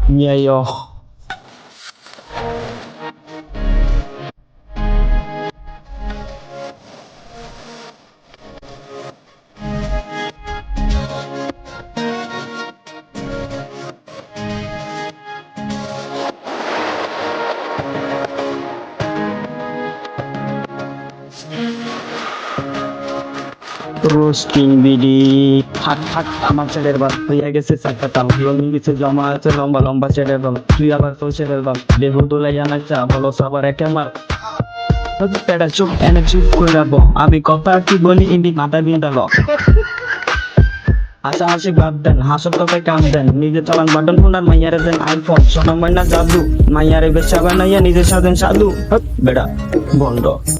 Nyayo. Roasting BD থাক থাক আমার ছেলের বাল হইয়া গেছে চারটা তাল রঙিন নিচে জমা আছে লম্বা লম্বা ছেলের বাল তুই আবার তো ছেলের বাল দেহ দোলাই জানা চা বলো সবার একে আমার পেটা চুপ এনে চুপ করে রাখবো আমি কথা কি বলি ইন্দি মাথা দিয়ে ডালো হাসাহাসি বাদ দেন হাসর তোকে কাম দেন নিজে চালান বাটন ফোন আর মাইয়ারে দেন আইফোন সোনা মাইনা জাদু মাইয়ারে বেচা বানাইয়া নিজে সাধেন সাধু বেড়া বন্ধ